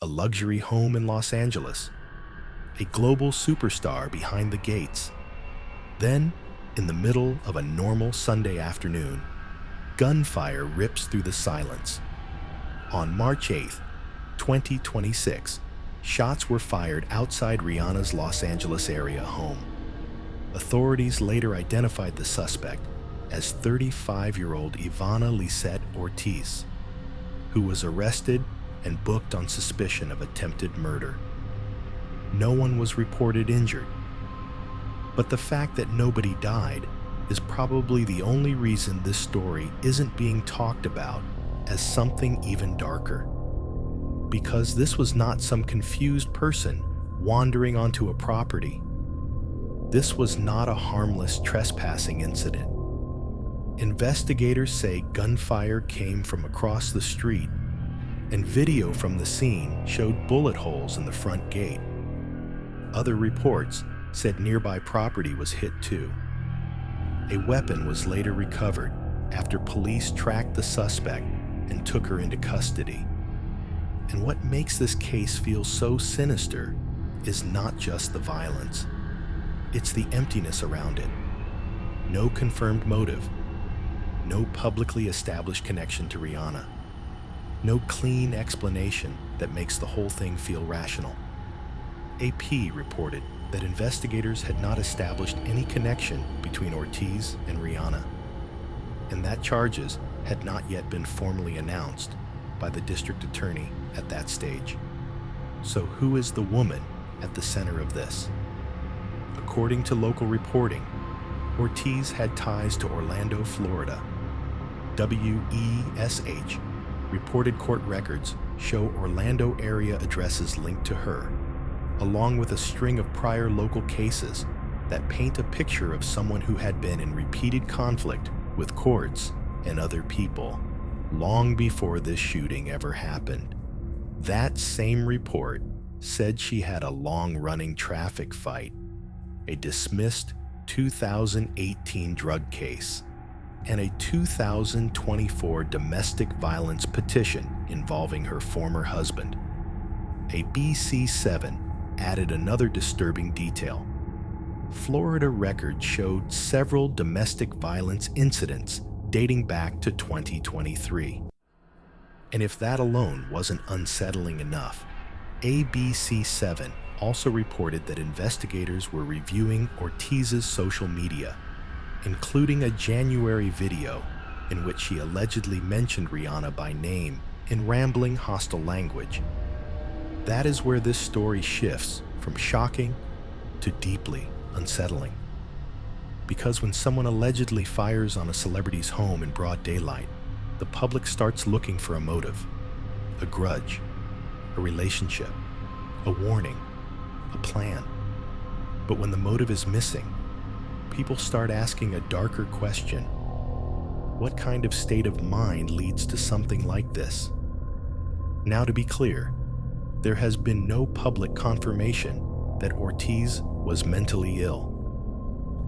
a luxury home in Los Angeles, a global superstar behind the gates. Then, in the middle of a normal Sunday afternoon, gunfire rips through the silence. On March 8, 2026, shots were fired outside Rihanna's Los Angeles area home. Authorities later identified the suspect as 35-year-old Ivana Lisette Ortiz, who was arrested and booked on suspicion of attempted murder. No one was reported injured, but the fact that nobody died is probably the only reason this story isn't being talked about as something even darker. Because this was not some confused person wandering onto a property. This was not a harmless trespassing incident. Investigators say gunfire came from across the street, and video from the scene showed bullet holes in the front gate. Other reports said nearby property was hit too. A weapon was later recovered after police tracked the suspect and took her into custody. And what makes this case feel so sinister is not just the violence. It's the emptiness around it. No confirmed motive. No publicly established connection to Rihanna. No clean explanation that makes the whole thing feel rational. AP reported that investigators had not established any connection between Ortiz and Rihanna, and that charges had not yet been formally announced by the district attorney at that stage. So who is the woman at the center of this? According to local reporting, Ortiz had ties to Orlando, Florida. WESH reported court records show Orlando area addresses linked to her, along with a string of prior local cases that paint a picture of someone who had been in repeated conflict with courts and other people long before this shooting ever happened. That same report said she had a long-running traffic fight, a dismissed 2018 drug case, and a 2024 domestic violence petition involving her former husband. A BC7 added another disturbing detail. Florida records showed several domestic violence incidents dating back to 2023. And if that alone wasn't unsettling enough, ABC7 also reported that investigators were reviewing Ortiz's social media, including a January video in which she allegedly mentioned Rihanna by name in rambling, hostile language. That is where this story shifts from shocking to deeply unsettling. Because when someone allegedly fires on a celebrity's home in broad daylight, the public starts looking for a motive, a grudge, a relationship, a warning, a plan. But when the motive is missing, people start asking a darker question. What kind of state of mind leads to something like this? Now, to be clear, there has been no public confirmation that Ortiz was mentally ill,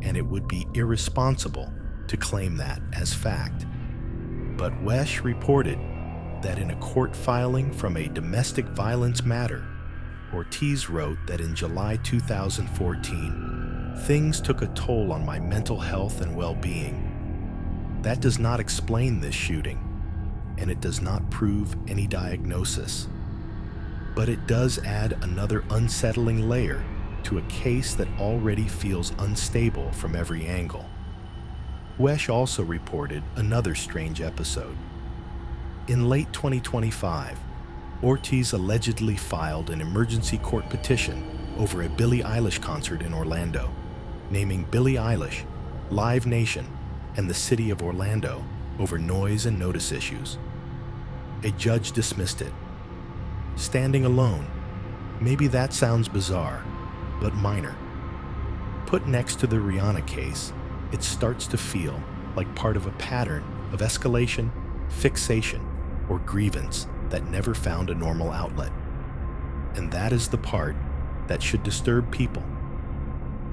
and it would be irresponsible to claim that as fact. But WESH reported that in a court filing from a domestic violence matter, Ortiz wrote that in July 2014, things took a toll on my mental health and well-being. That does not explain this shooting, and it does not prove any diagnosis. But it does add another unsettling layer to a case that already feels unstable from every angle. WESH also reported another strange episode. In late 2025, Ortiz allegedly filed an emergency court petition over a Billie Eilish concert in Orlando, naming Billie Eilish, Live Nation, and the city of Orlando over noise and notice issues. A judge dismissed it. Standing alone, maybe that sounds bizarre, but minor. Put next to the Rihanna case, it starts to feel like part of a pattern of escalation, fixation, or grievance that never found a normal outlet. And that is the part that should disturb people,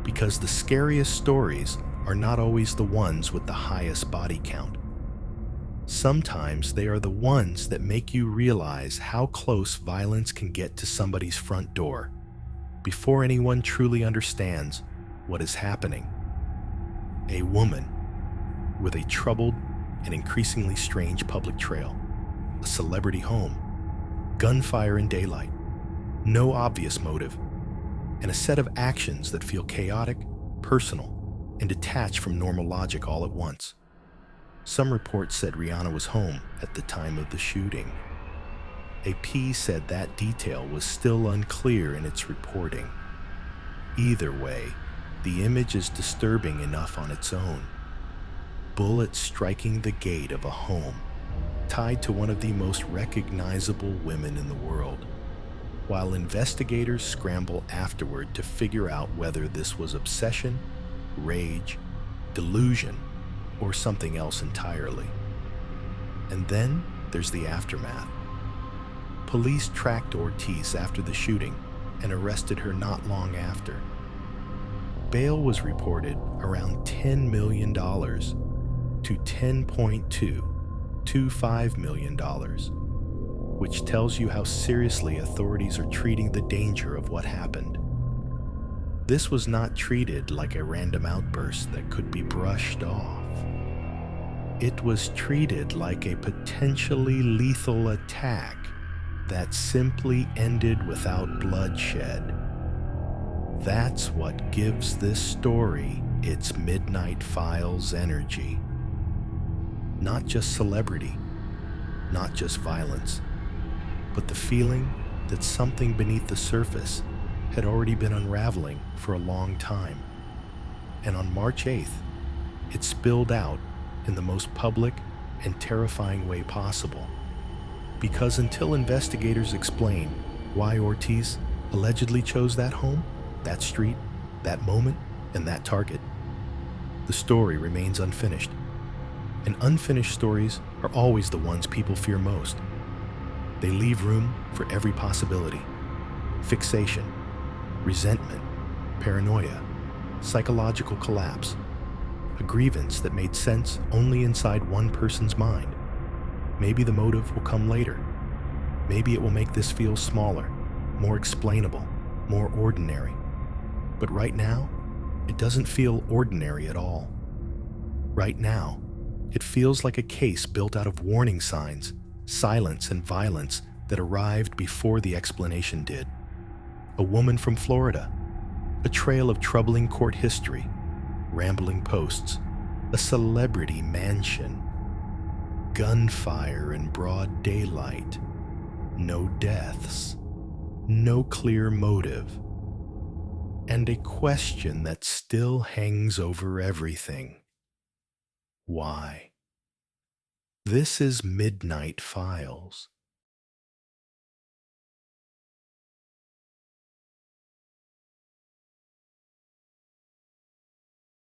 because the scariest stories are not always the ones with the highest body count. Sometimes they are the ones that make you realize how close violence can get to somebody's front door before anyone truly understands what is happening. A woman with a troubled and increasingly strange public trail, a celebrity home, gunfire in daylight, no obvious motive, and a set of actions that feel chaotic, personal, and detached from normal logic all at once. Some reports said Rihanna was home at the time of the shooting. AP said that detail was still unclear in its reporting. Either way, the image is disturbing enough on its own. Bullets striking the gate of a home, tied to one of the most recognizable women in the world, while investigators scramble afterward to figure out whether this was obsession, rage, delusion, or something else entirely. And then there's the aftermath. Police tracked Ortiz after the shooting and arrested her not long after. Bail was reported around $10 million to $10.225 million, which tells you how seriously authorities are treating the danger of what happened. This was not treated like a random outburst that could be brushed off. It was treated like a potentially lethal attack that simply ended without bloodshed. That's what gives this story its Midnight Files energy. Not just celebrity, not just violence, but the feeling that something beneath the surface had already been unraveling for a long time. And on March 8th, it spilled out in the most public and terrifying way possible. Because until investigators explain why Ortiz allegedly chose that home, that street, that moment, and that target, the story remains unfinished. And unfinished stories are always the ones people fear most. They leave room for every possibility: fixation, resentment, paranoia, psychological collapse, a grievance that made sense only inside one person's mind. Maybe the motive will come later. Maybe it will make this feel smaller, more explainable, more ordinary. But right now, it doesn't feel ordinary at all. Right now, it feels like a case built out of warning signs, silence, and violence that arrived before the explanation did. A woman from Florida, a trail of troubling court history, rambling posts, a celebrity mansion, gunfire in broad daylight, no deaths, no clear motive, and a question that still hangs over everything. Why? This is Midnight Files.